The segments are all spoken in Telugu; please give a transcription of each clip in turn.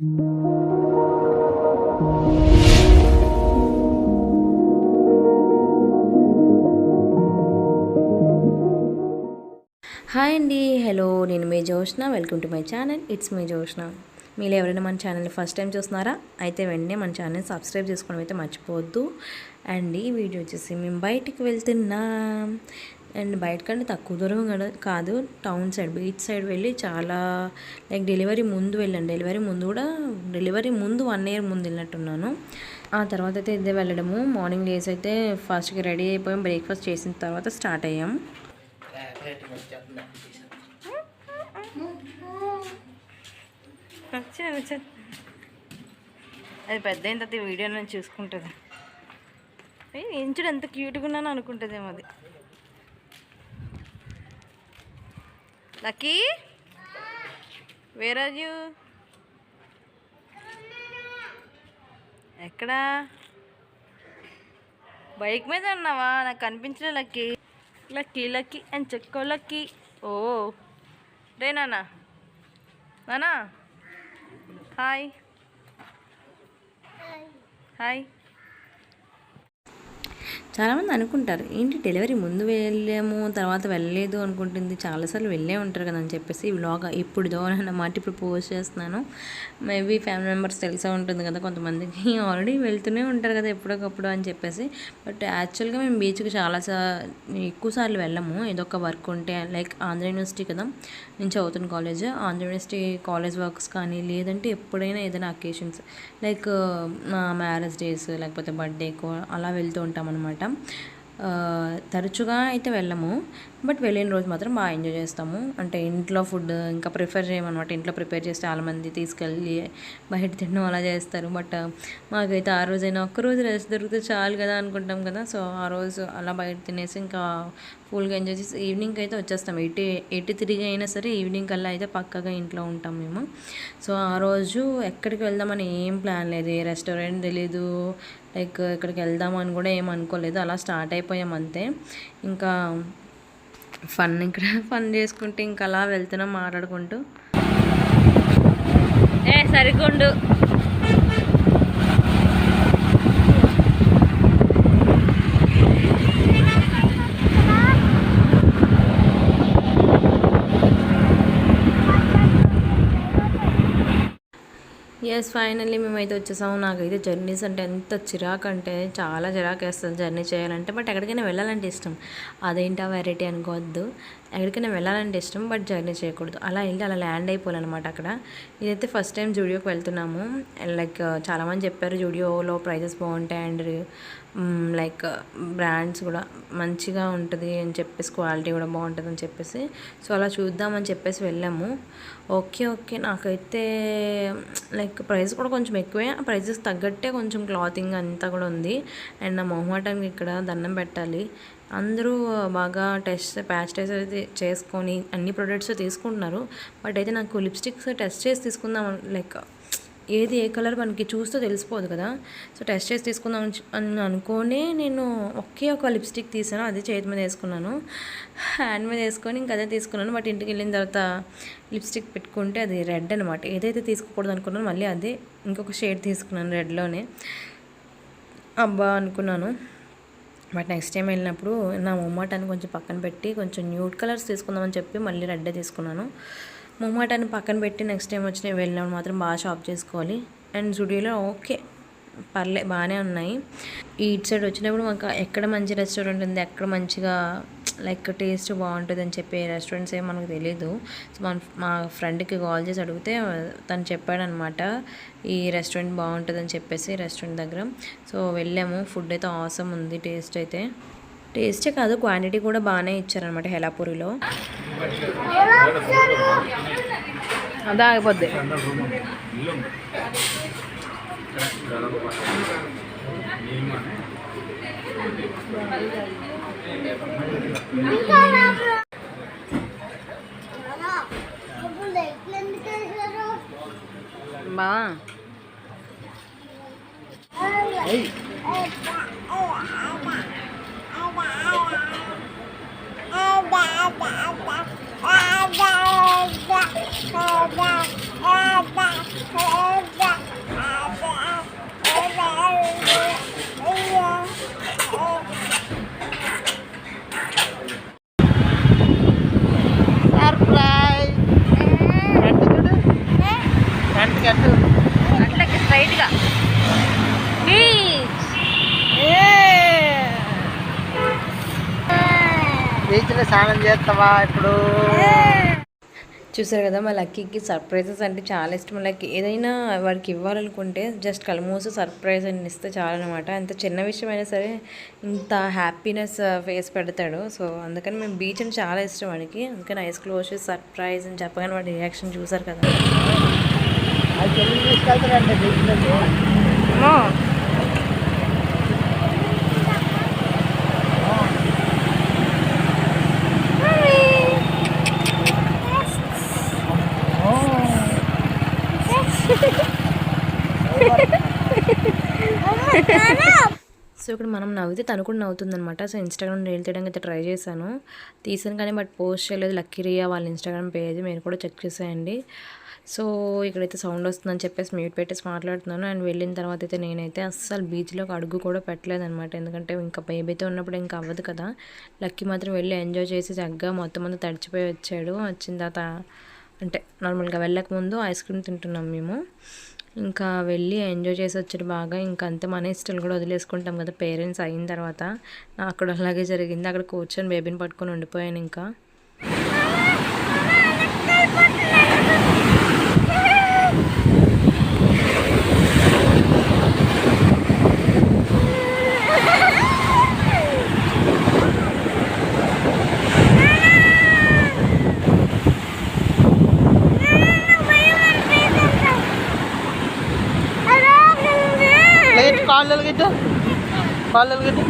హాయ్ అండి, హలో, నేను మీ Joshna. Welcome to my channel, it's my Joshna. మీరు ఎవరైనా మన ఛానల్ని ఫస్ట్ టైం చూస్తున్నారా అయితే వెంటనే మన ఛానల్ని సబ్స్క్రైబ్ చేసుకోవడం అయితే మర్చిపోవద్దు. అండ్ ఈ వీడియో వచ్చేసి మేము బయటికి వెళ్తున్నాం. అండ్ బయటకంటే తక్కువ దూరం కాదు, టౌన్ సైడ్, బీచ్ సైడ్ వెళ్ళి చాలా లైక్ డెలివరీ ముందు వెళ్ళాను. డెలివరీ ముందు 1 year ముందు వెళ్ళినట్టున్నాను. ఆ తర్వాత అయితే ఇదే వెళ్ళడము. మార్నింగ్ డేస్ అయితే ఫాస్ట్గా రెడీ అయిపోయాం. బ్రేక్ఫాస్ట్ చేసిన తర్వాత స్టార్ట్ అయ్యాం. అది పెద్ద అయిన తర్వాత వీడియో నేను చూసుకుంటుంది. ఇంచుడు ఎంత క్యూట్గా ఉన్నాను అనుకుంటుందేమో అది. Lucky, where are you? ఎక్కడా? బైక్ మీద ఉన్నావా? నాకు కనిపించలే. లక్కీ లక్కీ లక్కీ అని చెక్కో. లక్కీ, ఓ రే నానా, నానా హాయ్ హాయ్. చాలామంది అనుకుంటారు ఏంటి డెలివరీ ముందు వెళ్ళాము తర్వాత వెళ్ళలేదు అనుకుంటుంది. చాలాసార్లు వెళ్ళే ఉంటారు కదా అని చెప్పేసి ఈ వ్లాగ్ ఇప్పుడు అన్నమాట ఇప్పుడు పోస్ట్ చేస్తున్నాను. మేబీ ఫ్యామిలీ మెంబర్స్ తెలిసే ఉంటుంది కదా కొంతమందికి, ఆల్రెడీ వెళ్తూనే ఉంటారు కదా ఎప్పటికప్పుడు అని చెప్పేసి. బట్ యాక్చువల్గా మేము బీచ్కి ఎక్కువ సార్లు వెళ్ళము. ఏదో ఒక వర్క్ ఉంటే, లైక్ ఆంధ్ర యూనివర్సిటీ కదా నేను చదువుతున్న college, Andhra university college works కానీ, లేదంటే ఎప్పుడైనా ఏదైనా అకేషన్స్ లైక్ నా మ్యారేజ్ డేస్ లేకపోతే బర్త్డేకో అలా వెళ్తూ ఉంటాం అనమాట. తరచుగా అయితే వెళ్ళము, బట్ వెళ్ళిన రోజు మాత్రం బాగా ఎంజాయ్ చేస్తాము. అంటే ఇంట్లో ఫుడ్ ఇంకా ప్రిఫర్ చేయమన్నమాట. ఇంట్లో ప్రిపేర్ చేస్తే చాలామంది తీసుకెళ్ళి బయట తినడం అలా చేస్తారు. బట్ మాకైతే ఆ రోజైనా ఒక్కరోజు రెస్ట్ దొరికితే చాలు కదా అనుకుంటాం కదా. సో ఆ రోజు అలా బయట తినేసి ఇంకా ఫుల్గా ఎంజాయ్ చేసి ఈవినింగ్ అయితే వచ్చేస్తాం. ఎటు తిరిగి అయినా సరే ఈవినింగ్ కల్లా అయితే పక్కగా ఇంట్లో ఉంటాం మేము. సో ఆ రోజు ఎక్కడికి వెళ్దామని ఏం ప్లాన్ లేదు, ఏ రెస్టారెంట్ తెలీదు, లైక్ ఇక్కడికి వెళ్దామని కూడా ఏం అనుకోలేదు. అలా స్టార్ట్ అయిపోయాం అంతే. ఇంకా ఇక్కడ ఫన్ చేసుకుంటే ఇంకా అలా వెళ్తున్నాం మాట్లాడుకుంటూ. సరిగుండు. ఎస్, ఫైనల్లీ మేమైతే వచ్చేసాము. నాకైతే జర్నీస్ అంటే ఎంత చిరాకు అంటే చాలా చిరాకు వేస్తుంది జర్నీ చేయాలంటే. బట్ ఎక్కడికైనా వెళ్ళాలంటే ఇష్టం. అదేంటా వెరైటీ అనుకోవద్దు. ఎక్కడికైనా వెళ్ళాలంటే ఇష్టం, బట్ జర్నీ చేయకూడదు. అలా వెళ్ళి అలా ల్యాండ్ అయిపోవాలన్నమాట అక్కడ. ఇదైతే ఫస్ట్ టైం జూడియోకి వెళ్తున్నాము. లైక్ చాలామంది చెప్పారు జూడియోలో ప్రైజెస్ బాగుంటాయి అండ్ లైక్ బ్రాండ్స్ కూడా మంచిగా ఉంటుంది అని చెప్పేసి, క్వాలిటీ కూడా బాగుంటుంది అని చెప్పేసి, సో అలా చూద్దామని చెప్పేసి వెళ్ళాము. ఓకే నాకైతే లైక్ ప్రైస్ కూడా కొంచెం ఎక్కువే, ఆ ప్రైజెస్ తగ్గట్టే కొంచెం క్లాతింగ్ అంతా కూడా ఉంది. అండ్ నా మొహమాటానికి ఇక్కడ దండం పెట్టాలి. అందరూ బాగా ప్యాచ్ టెస్ట్ అయితే చేసుకొని అన్ని ప్రొడక్ట్స్ తీసుకుంటున్నారు. బట్ అయితే నాకు లిప్స్టిక్స్ టెస్ట్ చేసి తీసుకుందాం, లైక్ ఏది ఏ కలర్ మనకి చూస్తే తెలిసిపోదు కదా. సో టెస్ట్ చేసి తీసుకుందాం అని అనుకొని నేను ఒక లిప్స్టిక్ తీసాను. అది చేతి మీద వేసుకున్నాను, హ్యాండ్ మీద వేసుకొని ఇంకా అదే తీసుకున్నాను. బట్ ఇంటికి వెళ్ళిన తర్వాత లిప్స్టిక్ పెట్టుకుంటే అది రెడ్ అనమాట. ఏదైతే తీసుకోకూడదు అనుకున్నాను మళ్ళీ అదే ఇంకొక షేడ్ తీసుకున్నాను రెడ్లోనే. అబ్బా అనుకున్నాను. బట్ నెక్స్ట్ టైం వెళ్ళినప్పుడు నా మొమ్మాటాన్ని కొంచెం పక్కన పెట్టి కొంచెం న్యూడ్ కలర్స్ తీసుకుందామని చెప్పి మళ్ళీ రెడ్డే తీసుకున్నాను. మొమ్మాటాన్ని పక్కన పెట్టి నెక్స్ట్ టైం వెళ్ళినప్పుడు మాత్రం బాగా షాప్ చేసుకోవాలి. అండ్ జుడియోలో ఓకే బాగానే ఉన్నాయి. ఈ ఇటు సైడ్ వచ్చినప్పుడు మాకు ఎక్కడ మంచి రెస్టారెంట్ ఉంది, ఎక్కడ మంచిగా లైక్ టేస్ట్ బాగుంటుంది అని చెప్పి రెస్టారెంట్స్ ఏం మనకు తెలీదు. సో మా ఫ్రెండ్కి కాల్ చేసి అడిగితే తను చెప్పాడనమాట ఈ రెస్టారెంట్ బాగుంటుందని చెప్పేసి రెస్టారెంట్ దగ్గర. సో వెళ్ళాము. ఫుడ్ అయితే ఆసమ్ ఉంది. టేస్టే కాదు క్వాంటిటీ కూడా బాగానే ఇచ్చారనమాట హెలాపూరిలో. అదే ఆగిపోద్ది. బా అట్లకి స్ట్రైట్గా బీచ్లో స్నానం చేస్తావా ఇప్పుడు? చూసారు కదా, మా లక్కీకి సర్ప్రైజెస్ అంటే చాలా ఇష్టం. లైక్ ఏదైనా వాడికి ఇవ్వాలనుకుంటే జస్ట్ కళ్ళమూసి సర్ప్రైజ్ అని ఇస్తే చాలన్నమాట. అంత చిన్న విషయమైనా సరే ఇంత హ్యాపీనెస్ ఫేస్ పెడతాడు. సో అందుకని మేము బీచ్ అని చాలా ఇష్టం వాడికి. అందుకని ఐస్ క్లోజ్ చేసి సర్ప్రైజ్ అని చెప్పగానే వాడి రియాక్షన్ చూసారు కదా. తీసుకెళ్తారంటే బీచ్లోకి సో ఇక్కడ మనం నవ్వితే తను కూడా నవ్వుతుందనమాట. సో ఇన్స్టాగ్రామ్ రీల్ తీయడానికి అయితే ట్రై చేశాను, తీసాను కానీ బట్ పోస్ట్ చేయలేదు. లక్కీ రియా వాళ్ళ ఇన్స్టాగ్రామ్ పేజ్ మీరు కూడా చెక్ చేసేయండి. సో ఇక్కడైతే సౌండ్ వస్తుందని చెప్పేసి మ్యూట్ పెట్టేసి మాట్లాడుతున్నాను. అండ్ వెళ్ళిన తర్వాత అయితే నేనైతే అస్సలు బీచ్లోకి అడుగు కూడా పెట్టలేదనమాట. ఎందుకంటే ఇంకా బేబీతో ఉన్నప్పుడు ఇంకా అవ్వదు కదా. లక్కీ మాత్రం వెళ్ళి ఎంజాయ్ చేసి చక్కగా మొత్తం అంతా తడిచిపోయి వచ్చాడు. వచ్చిన తర్వాత అంటే నార్మల్గా వెళ్ళకముందు ఐస్ క్రీమ్ తింటున్నాం మేము. ఇంకా వెళ్ళి ఎంజాయ్ చేసి వచ్చాడు బాగా. ఇంకా అంతే మన ఇష్టాలు కూడా వదిలేసుకుంటాం కదా పేరెంట్స్ అయిన తర్వాత. అక్కడ అలాగే జరిగింది. అక్కడ కూర్చొని బేబీని పట్టుకొని ఉండిపోయాను. ఇంకా కాళ్ళు గిట్ట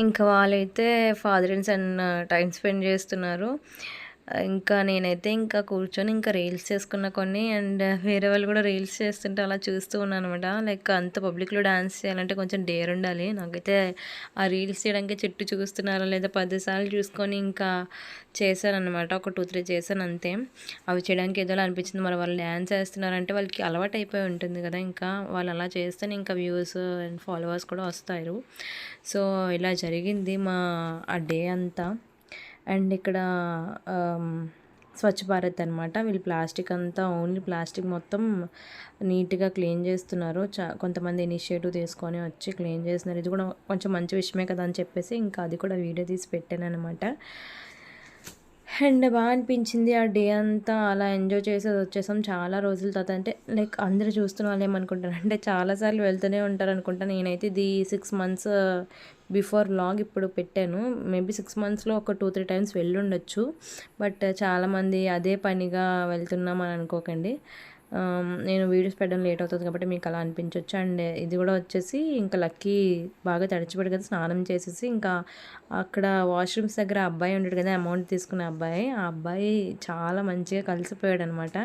ఇంకా వాళ్ళైతే father and son time spend చేస్తున్నారు. ఇంకా నేనైతే ఇంకా కూర్చొని ఇంకా రీల్స్ చేసుకున్న కొన్ని. అండ్ వేరే వాళ్ళు కూడా రీల్స్ చేస్తుంటే అలా చూస్తూ ఉన్నాను అనమాట. లైక్ అంత పబ్లిక్లో డాన్స్ చేయాలంటే కొంచెం డేర్ ఉండాలి. నాకైతే ఆ రీల్స్ చేయడానికి చుట్టూ చూస్తున్నారా లేదా 10 సార్లు చూసుకొని ఇంకా చేశానమాట. ఒక 2-3 చేశాను అంతే. అవి చేయడానికి ఏదోలా అనిపించింది. మరి వాళ్ళు డ్యాన్స్ వేస్తున్నారంటే వాళ్ళకి అలవాటు అయిపోయి ఉంటుంది కదా. ఇంకా వాళ్ళు అలా చేస్తేనే ఇంకా వ్యూస్ అండ్ ఫాలోవర్స్ కూడా వస్తారు. సో ఇలా జరిగింది మా ఆ డే అంతా. అండ్ ఇక్కడ స్వచ్ఛ భారత్ అనమాట. వీళ్ళు ప్లాస్టిక్ అంతా ఓన్లీ ప్లాస్టిక్ మొత్తం నీట్గా క్లీన్ చేస్తున్నారు. కొంతమంది ఇనిషియేటివ్ తీసుకొని వచ్చి క్లీన్ చేస్తున్నారు. ఇది కూడా కొంచెం మంచి విషయమే కదా అని చెప్పేసి ఇంకా అది కూడా వీడియో తీసి పెట్టాను అనమాట. అండ్ బాగా అనిపించింది ఆ డే అంతా. అలా ఎంజాయ్ చేసేది వచ్చేసాం చాలా రోజుల తర్వాత. అంటే లైక్ అందరూ చూస్తున్న వాళ్ళు ఏమనుకుంటారు అంటే చాలాసార్లు వెళ్తూనే ఉంటారు అనుకుంటా. నేనైతే ఇది 6 months బిఫోర్ వ్లాగ్ ఇప్పుడు పెట్టాను. మేబీ 6 monthsలో ఒక 2-3 times వెళ్ళుండొచ్చు. బట్ చాలామంది అదే పనిగా వెళ్తున్నాం అని అనుకోకండి. నేను వీడియోస్ పెట్టడం లేట్ అవుతుంది కాబట్టి మీకు అలా అనిపించవచ్చు. అండ్ ఇది కూడా వచ్చేసి ఇంకా లక్కీ బాగా తడిచిపడి కదా స్నానం చేసేసి ఇంకా అక్కడ వాష్రూమ్స్ దగ్గర అబ్బాయి ఉంటాడు కదా, అమౌంట్ తీసుకునే అబ్బాయి. ఆ అబ్బాయి చాలా మంచిగా కలిసిపోయాడు అనమాట.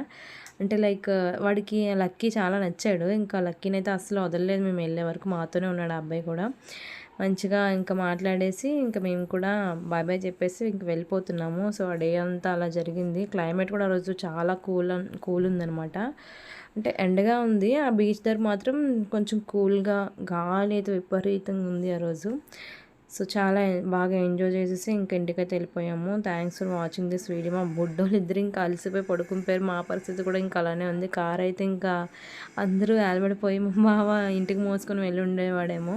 అంటే లైక్ వాడికి లక్కీ చాలా నచ్చాడు. ఇంకా లక్కీని అయితే అసలు వదలలేదు. మేము వెళ్ళే వరకు మాతోనే ఉన్నాడు ఆ అబ్బాయి కూడా. మంచిగా ఇంకా మాట్లాడేసి ఇంకా మేము కూడా బాయ్ బాయ్ చెప్పేసి ఇంక వెళ్ళిపోతున్నాము. సో ఆ డే అంతా అలా జరిగింది. క్లైమేట్ కూడా ఆ రోజు చాలా కూల్ ఉందనమాట. అంటే ఎండగా ఉంది. ఆ బీచ్ దగ్గర మాత్రం కొంచెం కూల్గా గాలి అయితే విపరీతంగా ఉంది ఆ రోజు. సో చాలా బాగా ఎంజాయ్ చేసేసి ఇంక ఇంటికైతే వెళ్ళిపోయాము. Thanks for watching this video. మా బుడ్డోళ్ళు ఇద్దరు ఇంకా అలసిపోయి పడుకునిపోయారు. మా పరిస్థితి కూడా ఇంకా అలానే ఉంది. కార్ అయితే ఇంకా అందరూ ఏలబడిపోయి మా బావ ఇంటికి మోసుకొని వెళ్ళి ఉండేవాడేమో.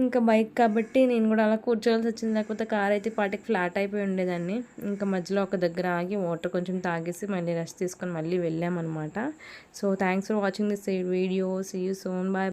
ఇంకా బైక్ కాబట్టి నేను కూడా అలా కూర్చోవాల్సి వచ్చింది. లేకపోతే కార్ అయితే పాటికి ఫ్లాట్ అయిపోయి ఉండేదాన్ని. ఇంకా మధ్యలో ఒక దగ్గర ఆగి వాటర్ కొంచెం తాగేసి మళ్ళీ రెస్ట్ తీసుకొని మళ్ళీ వెళ్ళామన్నమాట. So thanks for watching this video. See you soon. Bye.